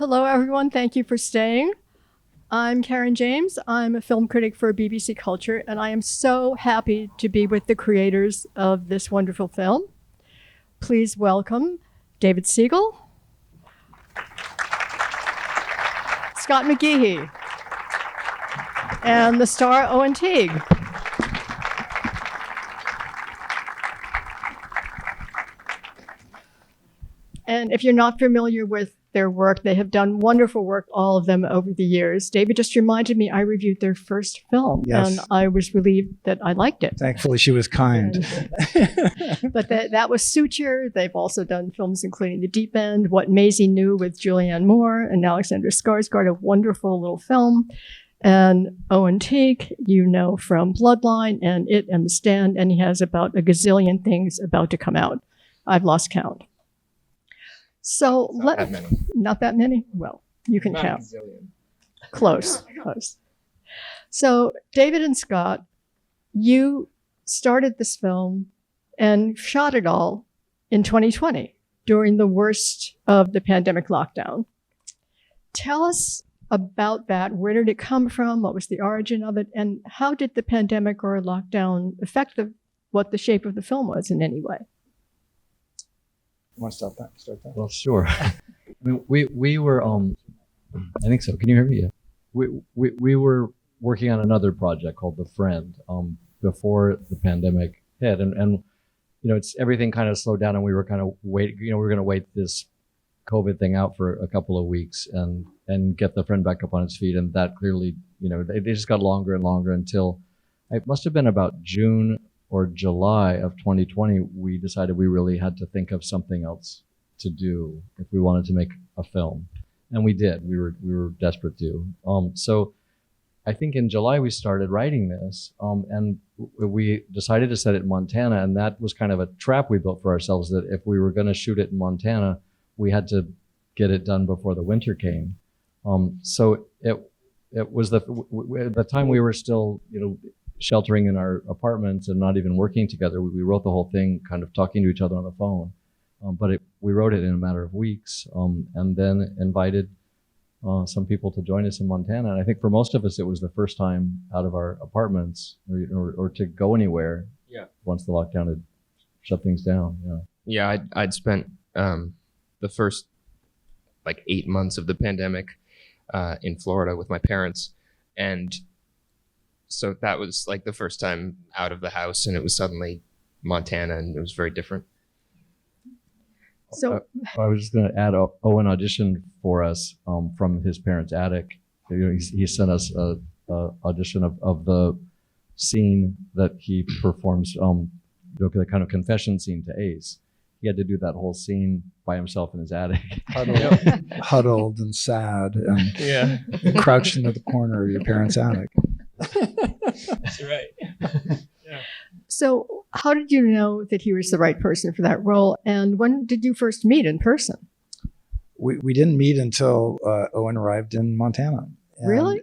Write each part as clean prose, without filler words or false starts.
Hello, everyone. Thank you for staying. I'm Caryn James. I'm a film critic for BBC Culture, and I am so happy to be with the creators of this wonderful film. Please welcome David Siegel, Scott McGehee, and the star Owen Teague. And if you're not familiar with their work, they have done wonderful work, all of them, over the years. David just reminded me I reviewed their first film, Yes. and I was relieved that I liked it. Thankfully, she was kind. But that was Suture. They've also done films including The Deep End, What MAISIE Knew with Julianne Moore and Alexander Skarsgård, a wonderful little film. And Owen Teague, you know from Bloodline and It and The Stand, and he has about a gazillion things about to come out. I've lost count. So not that many? Well, you can count. Close. So David and Scott, you started this film and shot it all in 2020 during the worst of the pandemic lockdown. Tell us about that. Where did it come from? What was the origin of it? And how did the pandemic or lockdown affect what the shape of the film was in any way? You want to start that? Well, sure. I mean, we were I think so. Can you hear me? Yeah. We were working on another project called The Friend before the pandemic hit, and you know, it's everything kind of slowed down, and we were kind of we were going to wait this COVID thing out for a couple of weeks and get The Friend back up on its feet, and that clearly, you know, they just got longer and longer until it must have been about June or July of 2020, we decided we really had to think of something else to do if we wanted to make a film. And we did. We were desperate to. So I think in July we started writing this, and we decided to set it in Montana, and that was kind of a trap we built for ourselves, that if we were going to shoot it in Montana, we had to get it done before the winter came. So it was at the time we were still, you know, sheltering in our apartments and not even working together. We wrote the whole thing kind of talking to each other on the phone, but we wrote it in a matter of weeks, and then invited some people to join us in Montana. And I think for most of us, it was the first time out of our apartments or to go anywhere. Yeah. Once the lockdown had shut things down. Yeah. Yeah, I'd spent the first like 8 months of the pandemic in Florida with my parents, and so that was like the first time out of the house, and it was suddenly Montana, and it was very different. So I was just going to add, Owen auditioned for us from his parents' attic. You know, he sent us a audition of the scene that he performs, the kind of confession scene to Ace. He had to do that whole scene by himself in his attic. Huddled and sad and crouched into the corner of your parents' attic. That's right. Yeah. So how did you know that he was the right person for that role? And when did you first meet in person? We didn't meet until Owen arrived in Montana. And Really?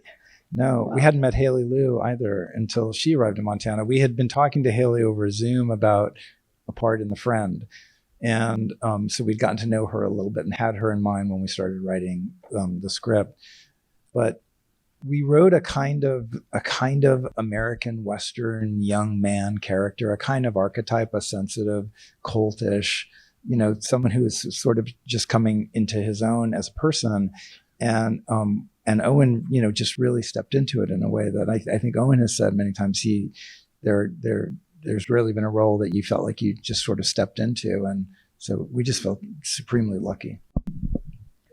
No, wow. We hadn't met Haley Lu either until she arrived in Montana. We had been talking to Haley over Zoom about a part in The Friend. And so we'd gotten to know her a little bit and had her in mind when we started writing the script. But we wrote a kind of American Western young man character, a kind of archetype, a sensitive, coltish, you know, someone who is sort of just coming into his own as a person. And Owen, you know, just really stepped into it in a way that I think Owen has said many times. There's really been a role that you felt like you just sort of stepped into, and so we just felt supremely lucky.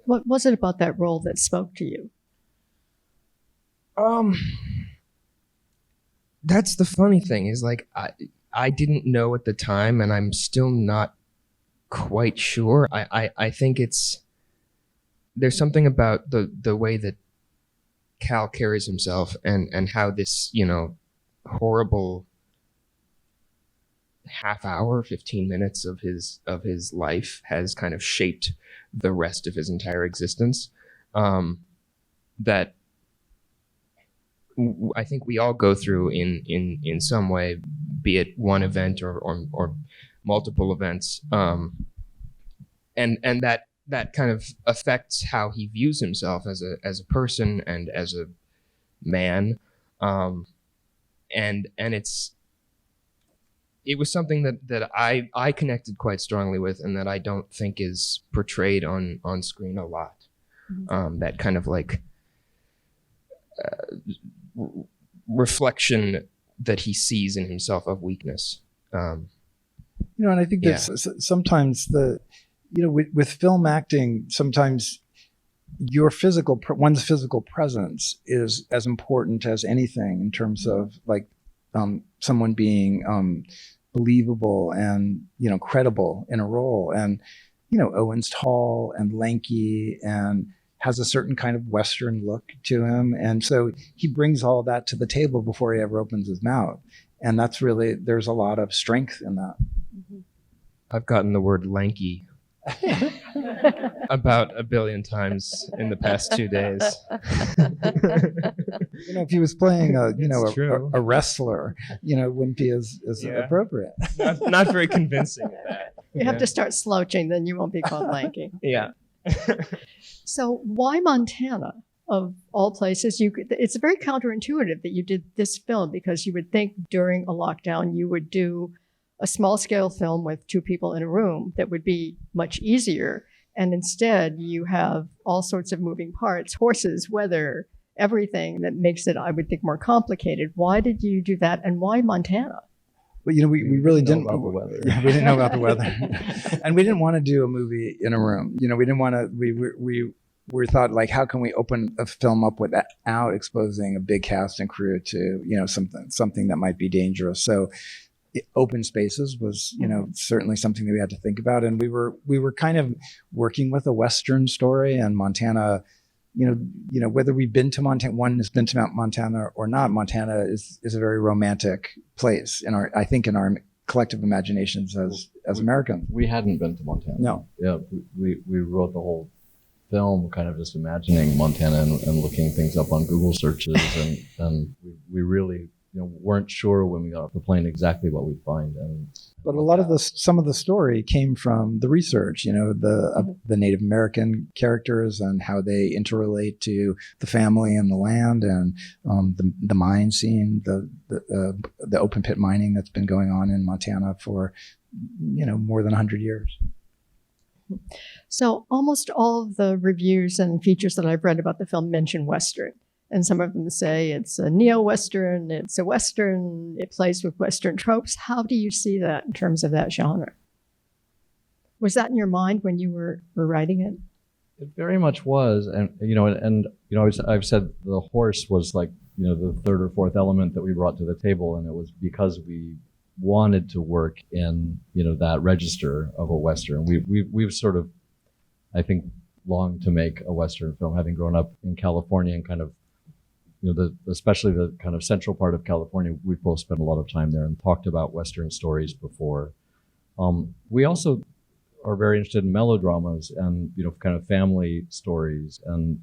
What was it about that role that spoke to you? That's the funny thing is, like, I didn't know at the time, and I'm still not quite sure. I think there's something about the way that Cal carries himself and how this, you know, horrible half hour, 15 minutes of his life has kind of shaped the rest of his entire existence. That I think we all go through in some way, be it one event or multiple events, and that that kind of affects how he views himself as a person and as a man, and it was something that I connected quite strongly with, and that I don't think is portrayed on screen a lot. That kind of like reflection that he sees in himself of weakness. And I think that sometimes with film acting, sometimes your one's physical presence is as important as anything in terms of like someone being believable and credible in a role. And Owen's tall and lanky and has a certain kind of Western look to him, and so he brings all that to the table before he ever opens his mouth, and that's really, there's a lot of strength in that. I've gotten the word lanky about 1 billion times in the past 2 days. If he was playing a wrestler, wouldn't be as appropriate. Not very convincing at that. You have to start slouching, then you won't be called lanky. Yeah. So why Montana, of all places? It's very counterintuitive that you did this film, because you would think during a lockdown you would do a small scale film with 2 people in a room that would be much easier. And instead you have all sorts of moving parts, horses, weather, everything that makes it, I would think, more complicated. Why did you do that, and why Montana? Well, we really didn't know about the weather. Yeah, we didn't know about the weather, and we didn't want to do a movie in a room. We didn't want to. We thought, like, how can we open a film up without exposing a big cast and crew to something that might be dangerous. So, open spaces was certainly something that we had to think about, and we were kind of working with a Western story, and Montana. Whether we've been to Montana, one has been to Montana or not, Montana is a very romantic place in our collective imaginations as Americans. We hadn't been to Montana. No. Yeah, we wrote the whole film kind of just imagining Montana and looking things up on Google searches, and we really weren't sure when we got off the plane exactly what we'd find. But a lot of some of the story came from the research, the Native American characters and how they interrelate to the family and the land, and the mine scene, the open pit mining that's been going on in Montana for more than 100 years. So almost all of the reviews and features that I've read about the film mention Western. And some of them say it's a neo-Western, it's a Western, it plays with Western tropes. How do you see that in terms of that genre? Was that in your mind when you were writing it? It very much was. And, I've said the horse was like, the third or fourth element that we brought to the table. And it was because we wanted to work in, that register of a Western. We've sort of, I think, longed to make a Western film, having grown up in California and kind of, especially the kind of central part of California. We've both spent a lot of time there and talked about Western stories before. We also are very interested in melodramas and, kind of family stories. And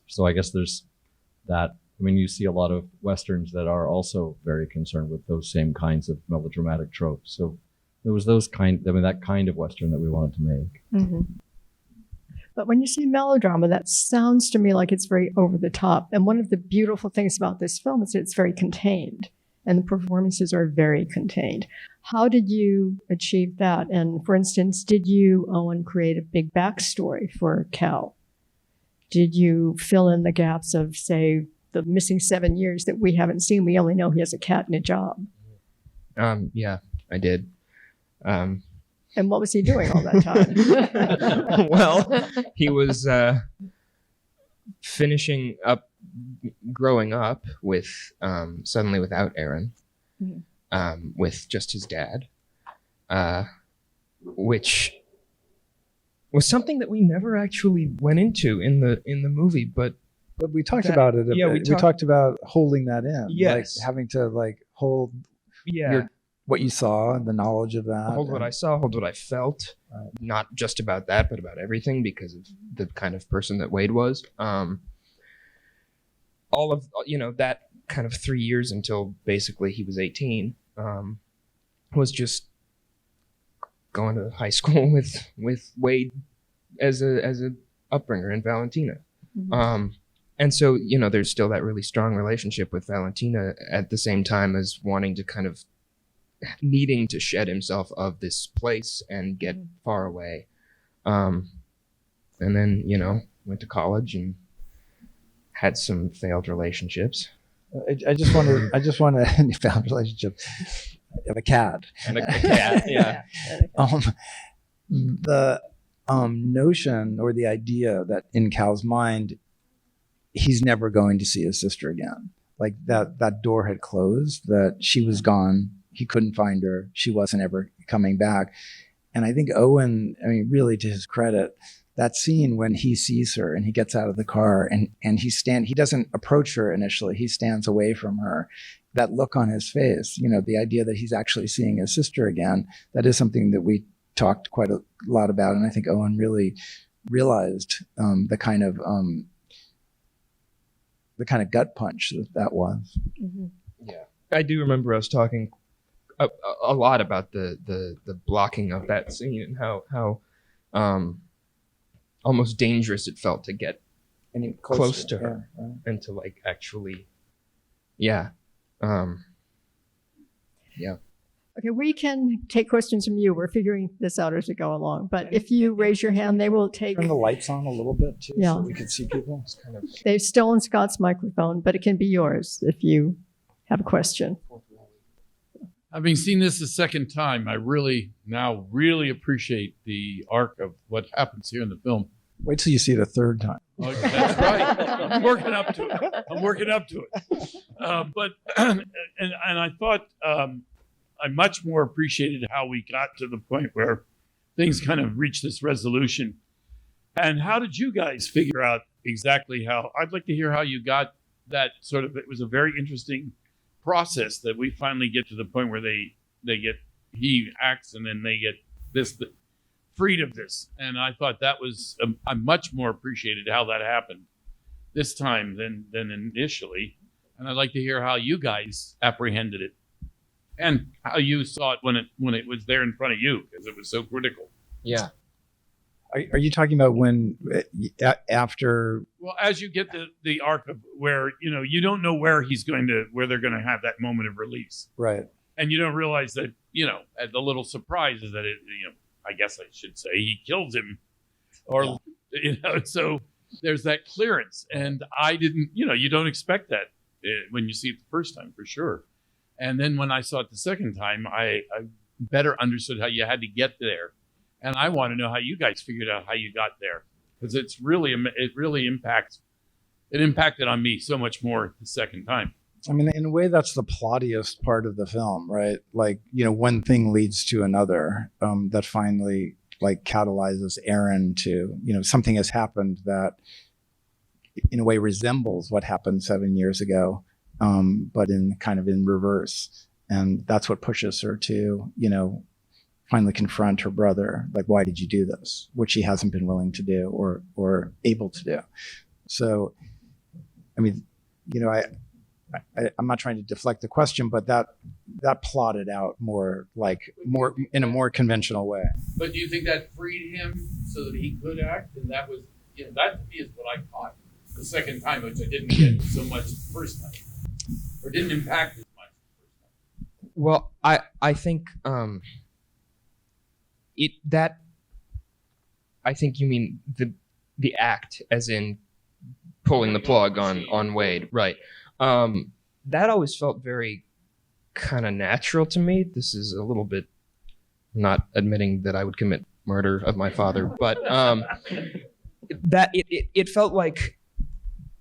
so I guess there's that. I mean, you see a lot of Westerns that are also very concerned with those same kinds of melodramatic tropes. So there was that kind of Western that we wanted to make. Mm-hmm. But when you say melodrama, that sounds to me like it's very over the top. And one of the beautiful things about this film is that it's very contained, and the performances are very contained. How did you achieve that? And for instance, did you, Owen, create a big backstory for Cal? Did you fill in the gaps of, say, the missing 7 years that we haven't seen? We only know he has a cat and a job. Yeah, I did. And what was he doing all that time? Well, he was finishing up, growing up with suddenly without Aaron, with just his dad, which was something that we never actually went into in the movie, but we talked about it. Yeah, we talked about holding that in. Yes, like having to hold. Yeah. What you saw and the knowledge of that. Hold what I saw, hold what I felt. Right. Not just about that, but about everything, because of the kind of person that Wade was. All of, that kind of 3 years until basically he was 18, was just going to high school with Wade as a upbringer in Valentina. Mhm. And so, there's still that really strong relationship with Valentina at the same time as wanting to kind of needing to shed himself of this place and get far away. And then, went to college and had some failed relationships. I just want to found relationship of a cat. And a cat, yeah. The notion or the idea that in Cal's mind, he's never going to see his sister again. Like that door had closed, that she was gone. He couldn't find her. She wasn't ever coming back. And I think Owen, really to his credit, that scene when he sees her and he gets out of the car and he doesn't approach her initially. He stands away from her. That look on his face, the idea that he's actually seeing his sister again, that is something that we talked quite a lot about. And I think Owen really realized the kind of gut punch that was. Mm-hmm. Yeah. I do remember us talking a lot about the blocking of that scene and how almost dangerous it felt to get close to her, yeah, right. and to like actually, yeah. Yeah. Okay, we can take questions from you. We're figuring this out as we go along. But if you raise your hand, they will take. Turn the lights on a little bit too, Yeah. so we can see people. It's kind of They've stolen Scott's microphone, but it can be yours if you have a question. Having seen this a second time, I really appreciate the arc of what happens here in the film. Wait till you see it a third time. Okay, that's right. I'm working up to it. But I thought I much more appreciated how we got to the point where things kind of reached this resolution. And how did you guys figure out exactly how? I'd like to hear how you got that sort of. It was a very interesting process that we finally get to the point where he acts and then they get this freed of this. And I thought that was I much more appreciated how that happened this time than initially. And I'd like to hear how you guys apprehended it and how you saw it when it was there in front of you, because it was so critical. yeah. Are you talking about when after? Well, as you get the arc of where you don't know where they're going to have that moment of release, Right. and you don't realize that the little surprise is that I guess I should say he kills him, or so there's that clearance, and I didn't you don't expect that when you see it the first time for sure, and then when I saw it the second time, I better understood how you had to get there. And I want to know how you guys figured out how you got there, because it really impacted on me so much more the second time. In a way, that's the plottiest part of the film, right? Like, one thing leads to another, that finally like catalyzes Aaron to, something has happened that in a way resembles what happened 7 years ago, but in reverse. And that's what pushes her to, finally confront her brother, like, why did you do this? Which he hasn't been willing to do or able to do. So, I'm not trying to deflect the question, but that plotted out more in a more conventional way. But do you think that freed him so that he could act? And that was, that to me is what I caught the second time, which I didn't get so much the first time, or didn't impact as much the first time. Well, I think I think you mean the act, as in pulling the plug on Wade, right? That always felt very kind of natural to me. This is a little bit, not admitting that I would commit murder of my father, but that it felt like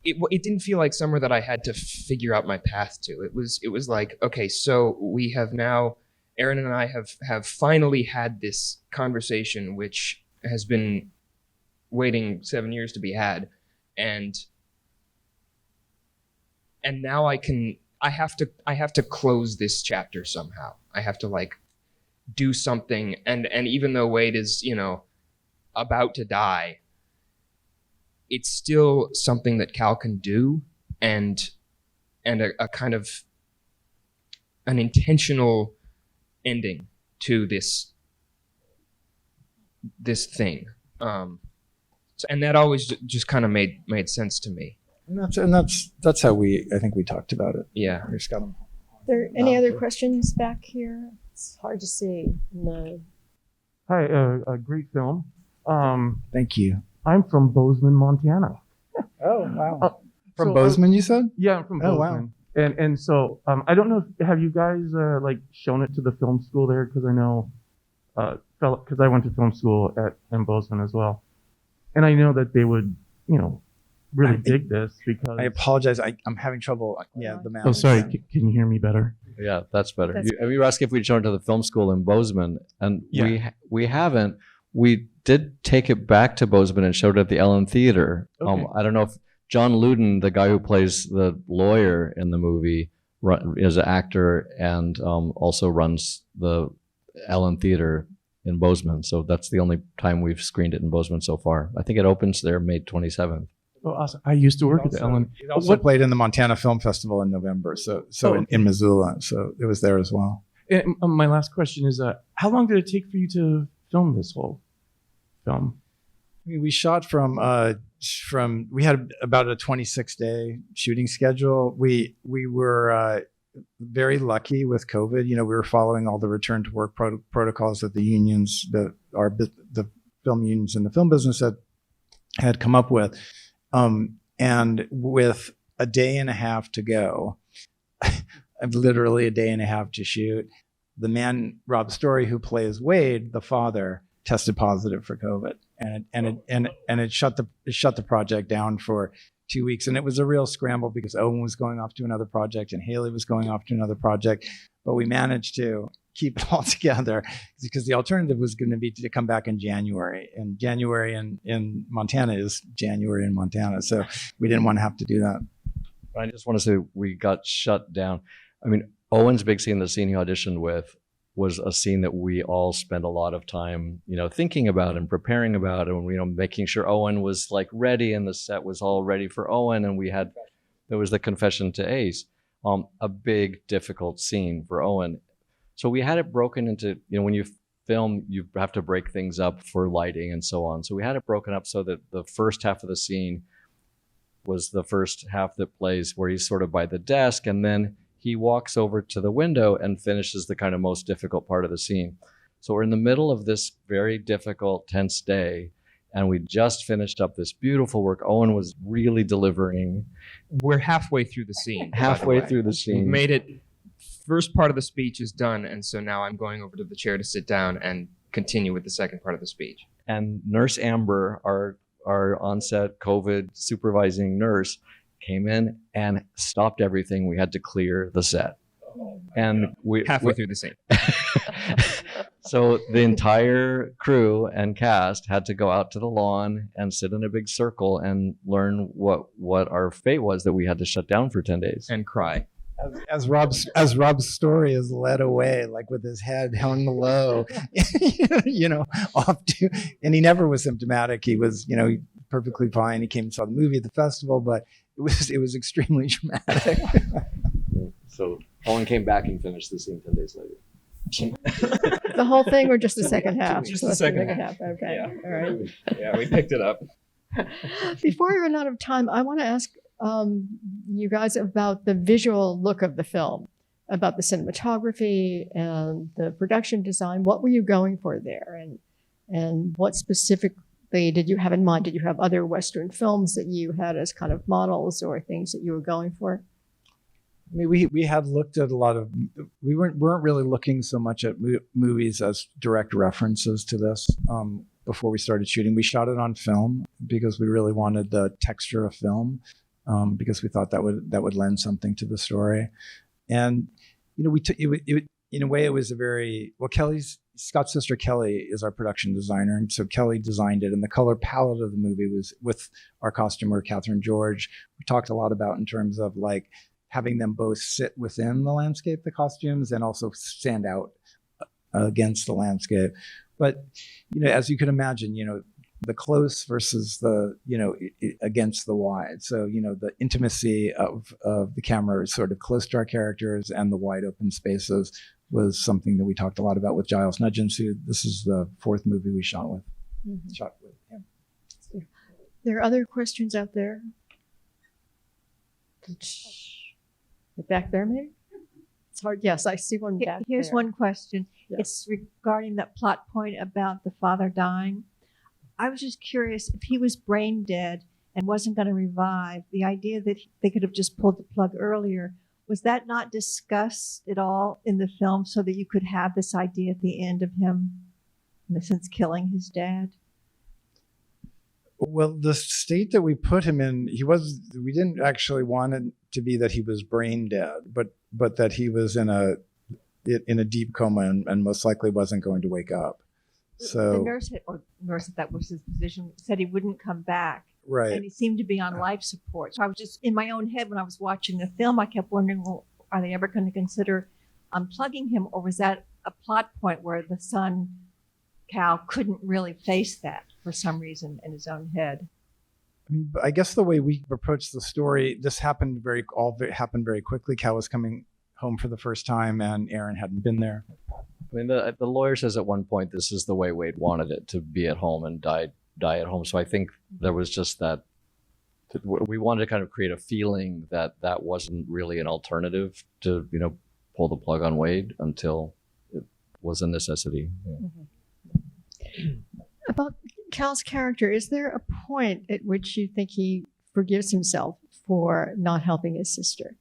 it didn't feel like somewhere that I had to figure out my path to. It was like, okay, so we have now, Aaron and I have finally had this conversation, which has been waiting 7 years to be had, and now I have to close this chapter somehow. I have to like do something, and even though Wade is about to die, it's still something that Cal can do, and a kind of an intentional ending to this thing. So, and that always just kind of made sense to me. And that's how I think we talked about it. Yeah. We just got them. Are there any other questions back here? It's hard to see. No. Hi, a great film. Thank you. I'm from Bozeman, Montana. Oh, wow. From so, Bozeman, you said? Yeah, I'm from Oh, Bozeman. Wow. And so I don't know, have you guys like shown it to the film school there? Because I know, because I went to film school in Bozeman as well, and I know that they would, really dig this because. I apologize. I'm having trouble. Yeah, the man. Oh, sorry. Can you hear me better? Yeah, that's better. That's You were asking if we'd shown it to the film school in Bozeman, and Yeah. we haven't. We did take it back to Bozeman and showed it at the Ellen Theater. Okay. I don't know if John Luden, the guy who plays the lawyer in the movie, is an actor and also runs the Ellen Theater in Bozeman. So that's the only time we've screened it in Bozeman so far. I think it opens there May 27th. Oh, awesome. I used to work at the Ellen. It also played in the Montana Film Festival in November. So in Missoula. So it was there as well. And, my last question is, how long did it take for you to film this whole film? I mean, we shot from we had about a 26-day shooting schedule. We were very lucky with COVID. We were following all the return to work protocols that the unions, the film unions in the film business had come up with. And with a day and a half to go, literally a day and a half to shoot, the man, Rob Story, who plays Wade, the father, tested positive for COVID, and it shut the project down for 2 weeks. And it was a real scramble because Owen was going off to another project and Haley was going off to another project, but we managed to keep it all together because the alternative was going to be to come back in January, and January in Montana is January in Montana, so we didn't want to have to do that. I just want to say we got shut down. I mean, Owen's big scene, the scene he auditioned with, was a scene that we all spent a lot of time, thinking about and preparing about, and making sure Owen was like ready and the set was all ready for Owen, and there was the confession to Ace, a big difficult scene for Owen. So we had it broken into, when you film, you have to break things up for lighting and so on. So we had it broken up so that the first half of the scene was the first half that plays where he's sort of by the desk, and then he walks over to the window and finishes the kind of most difficult part of the scene. So we're in the middle of this very difficult, tense day, and we just finished up this beautiful work. Owen was really delivering. We're halfway through the scene. Halfway through the We've scene. made it. First part of the speech is done, and so now I'm going over to the chair to sit down and continue with the second part of the speech. And Nurse Amber, our on-set COVID supervising nurse, came in and stopped everything. We had to clear the set. And Halfway through the scene. So the entire crew and cast had to go out to the lawn and sit in a big circle and learn what our fate was, that we had to shut down for 10 days. And cry. As Rob's story is led away, like with his head hung low, off to, and he never was symptomatic. He was, perfectly fine. He came and saw the movie at the festival, but it was extremely dramatic. So Owen came back and finished the scene 10 days later. The whole thing or just the second half? Just the second half. Okay. Yeah. All right. Yeah, we picked it up. Before we run out of time, I want to ask you guys about the visual look of the film, about the cinematography and the production design. What were you going for there, and what specifically did you have in mind? Did you have other Western films that you had as kind of models or things that you were going for? I mean, we had looked at a lot of. We weren't really looking so much at movies as direct references to this. Before we started shooting, we shot it on film because we really wanted the texture of film. Because we thought that would lend something to the story, and we took it in a way. It was a very well. Scott's sister Kelly is our production designer, and so Kelly designed it. And the color palette of the movie was with our costumer Catherine George. We talked a lot about in terms of like having them both sit within the landscape, the costumes, and also stand out against the landscape. But as you can imagine, the close versus the, against the wide. So, the intimacy of the camera is sort of close to our characters, and the wide open spaces was something that we talked a lot about with Giles Nugent, who this is the fourth movie we shot with. Shot with him. There are other questions out there. Back there, maybe? It's hard. Yes, I see one back Here's there. one question. Yes. It's regarding that plot point about the father dying. I was just curious if he was brain dead and wasn't going to revive, the idea that they could have just pulled the plug earlier, was that not discussed at all in the film so that you could have this idea at the end of him, in a sense, killing his dad? Well, the state that we put him in, we didn't actually want it to be that he was brain dead, but that he was in a deep coma and most likely wasn't going to wake up. So The nurse that was his position said he wouldn't come back. right. And he seemed to be on life support. So I was just in my own head when I was watching the film, I kept wondering, well, are they ever going to consider unplugging him? Or was that a plot point where the son, Cal, couldn't really face that for some reason in his own head? I mean, I guess the way we approached the story, this happened very quickly. Cal was coming home for the first time and Aaron hadn't been there. I mean, the lawyer says at one point this is the way Wade wanted it, to be at home and die at home. So I think there was just that we wanted to kind of create a feeling that that wasn't really an alternative to, pull the plug on Wade until it was a necessity. Yeah. About Cal's character, is there a point at which you think he forgives himself for not helping his sister?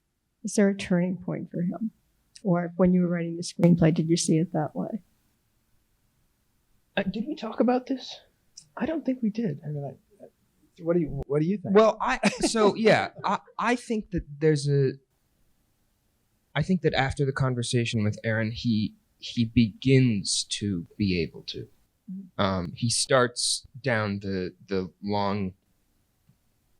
Is there a turning point for him? Or when you were writing the screenplay, did you see it that way? Did we talk about this? I don't think we did. I mean, what do you think? Well, I think that I think that after the conversation with Aaron, he begins to be able to. He starts down the long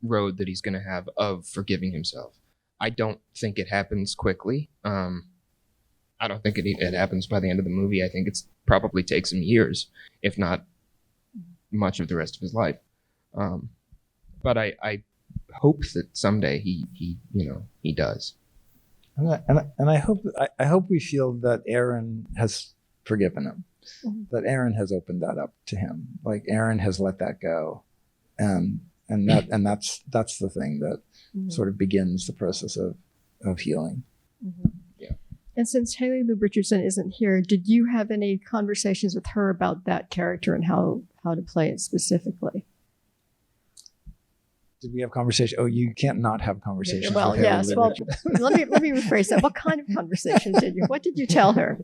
road that he's going to have of forgiving himself. I don't think it happens quickly. I don't think it happens by the end of the movie. I think it's probably takes him years, if not much of the rest of his life. But I hope that someday he does. And I hope we feel that Aaron has forgiven him, that Aaron has opened that up to him, like Aaron has let that go, and that's the thing that sort of begins the process of healing. Yeah. And since Haley Lu Richardson isn't here, did you have any conversations with her about that character and how to play it specifically? Did we have conversation? Oh, you can't not have conversations. Well, with Haley yes. Lu Well, Richardson. let me rephrase that. What kind of conversations did you? What did you tell her?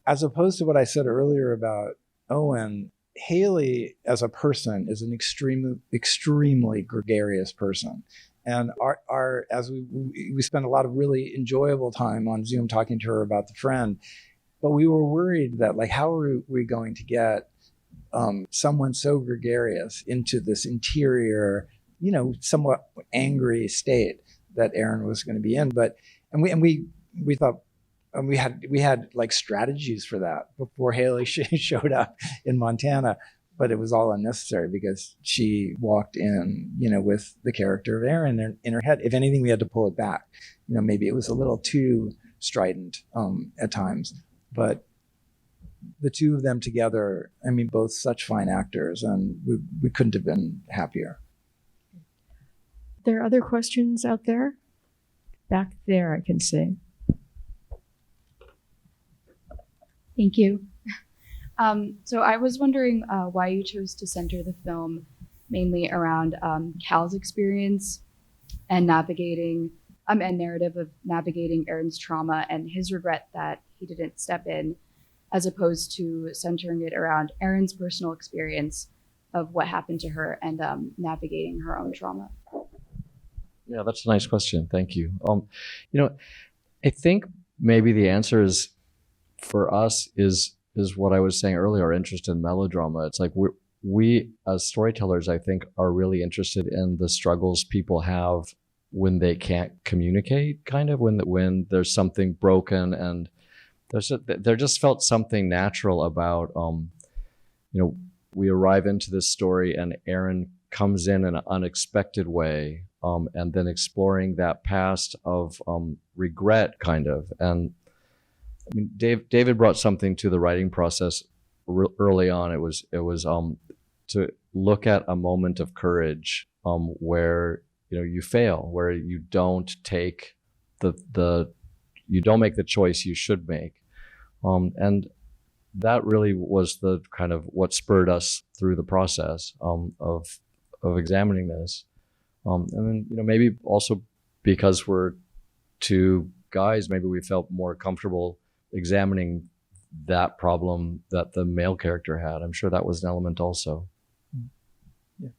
As opposed to what I said earlier about Owen, Haley as a person is an extremely gregarious person. And as we spent a lot of really enjoyable time on Zoom talking to her about The Friend, but we were worried that, like, how are we going to get someone so gregarious into this interior, somewhat angry state that Aaron was going to be in. And we thought, and we had like strategies for that before Haley showed up in Montana, but it was all unnecessary because she walked in, with the character of Aaron in her head. If anything, we had to pull it back. Maybe it was a little too strident at times, but the two of them together, I mean, both such fine actors, and we couldn't have been happier. There are other questions out there? Back there, I can see. Thank you. So I was wondering why you chose to center the film mainly around Cal's experience and navigating, and narrative of navigating Aaron's trauma and his regret that he didn't step in, as opposed to centering it around Aaron's personal experience of what happened to her and navigating her own trauma. Yeah, that's a nice question. Thank you. I think maybe the answer is, for us, is what I was saying earlier, our interest in melodrama. It's like we as storytellers, I think, are really interested in the struggles people have when they can't communicate, kind of when there's something broken, and there just felt something natural about, we arrive into this story and Aaron comes in an unexpected way, and then exploring that past of regret, kind of. And I mean, David brought something to the writing process early on. It was to look at a moment of courage where you fail, where you don't take you don't make the choice you should make, and that really was the kind of what spurred us through the process of examining this, and then maybe also because we're two guys, maybe we felt more comfortable examining that problem that the male character had. I'm sure that was an element also. Yeah.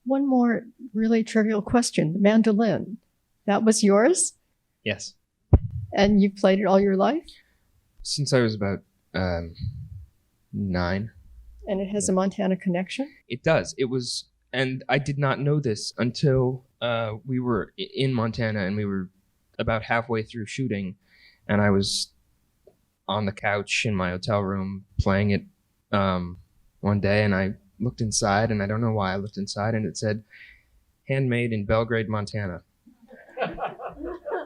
One more really trivial question. The mandolin, that was yours? Yes. And you played it all your life? Since I was about 9. And it has a Montana connection? It does. It was, and I did not know this until we were in Montana and we were about halfway through shooting, and I was on the couch in my hotel room playing it one day, and I looked inside, and I don't know why I looked inside, and it said, handmade in Belgrade, Montana.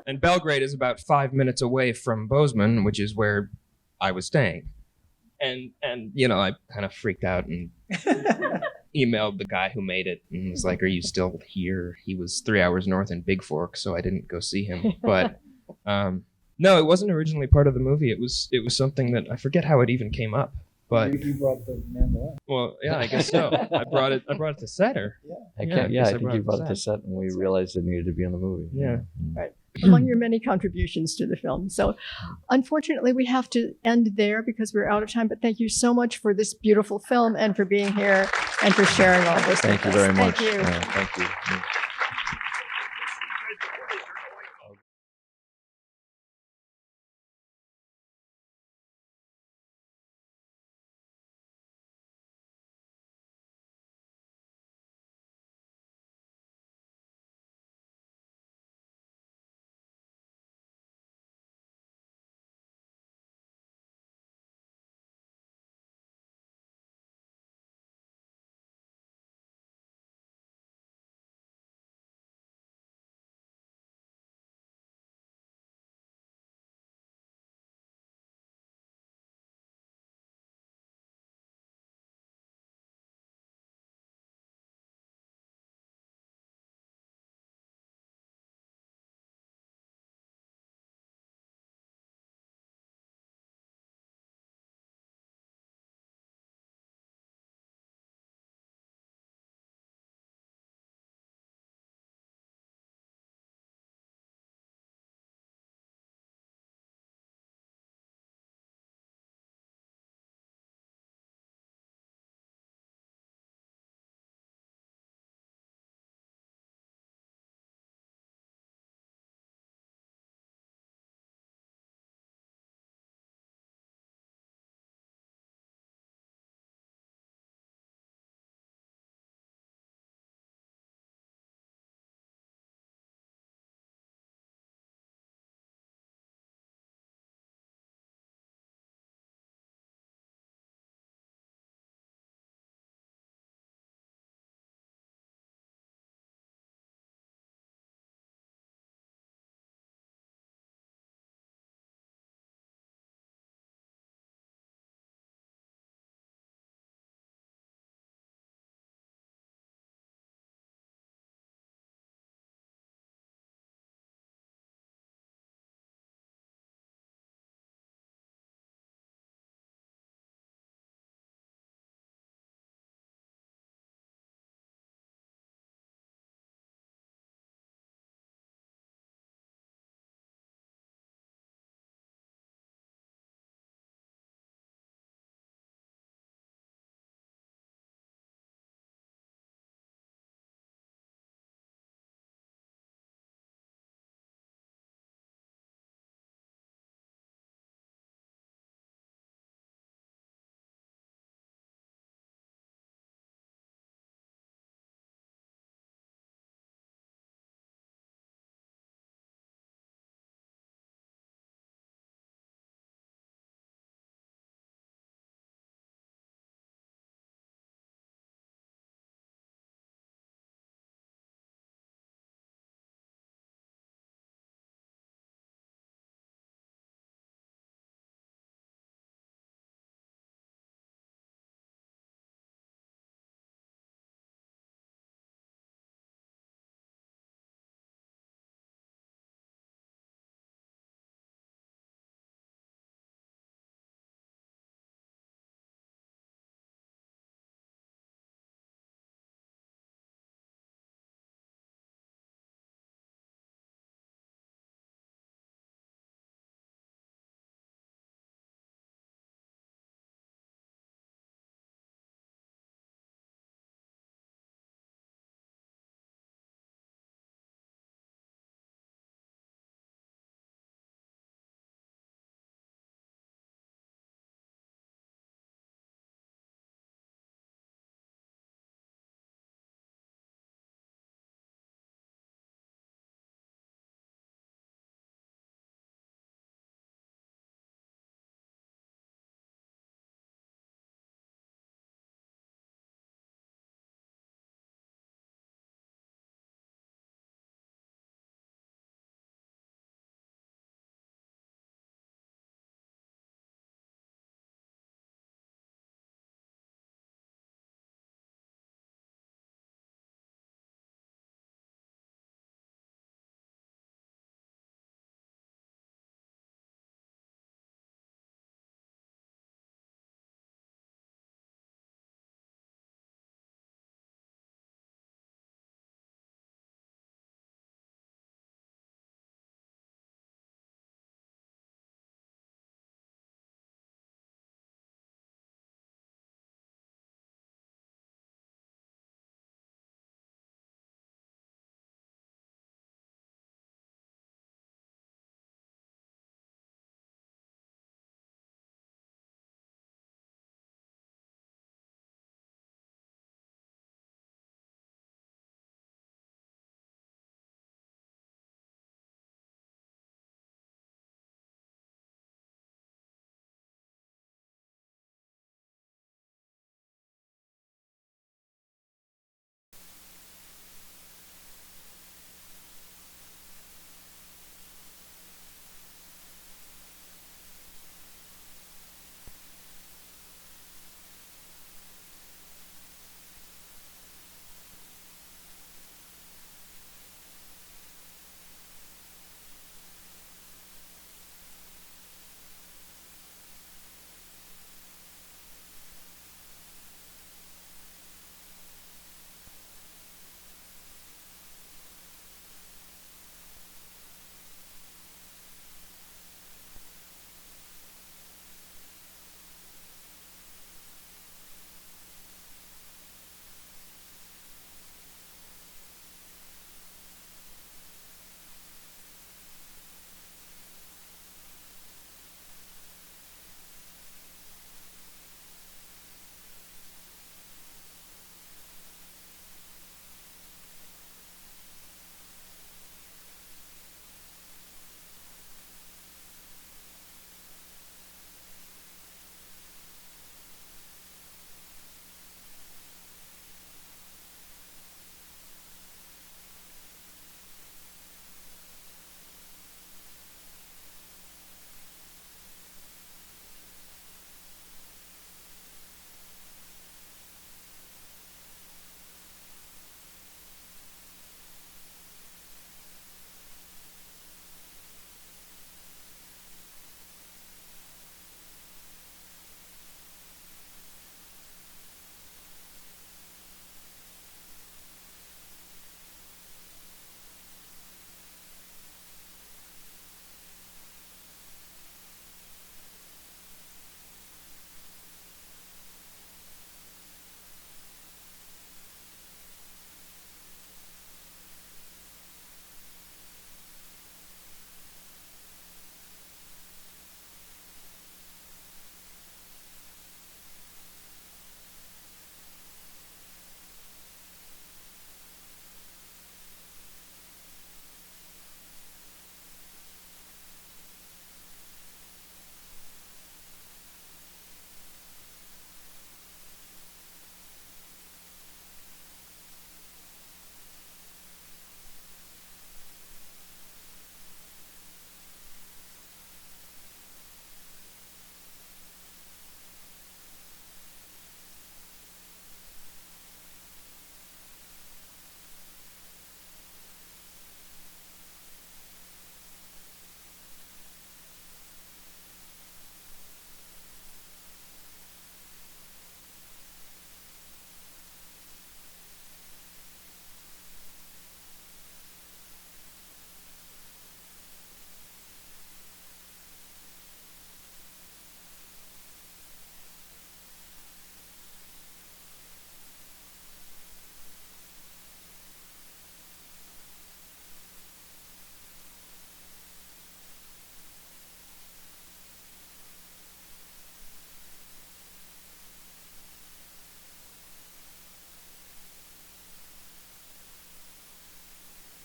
And Belgrade is about 5 minutes away from Bozeman, which is where I was staying. And I kind of freaked out and emailed the guy who made it and was like, are you still here? He was 3 hours north in Big Fork, so I didn't go see him. But no, it wasn't originally part of the movie. It was something that I forget how it even came up. But you brought the mandolin. Well, yeah, I guess so. I brought it to set, or I think you brought it to set, and we realized it needed to be in the movie. Yeah. Right. Among your many contributions to the film. So unfortunately, we have to end there because we're out of time. But thank you so much for this beautiful film and for being here and for sharing all this. Thank you very much. Thank you. Thank you.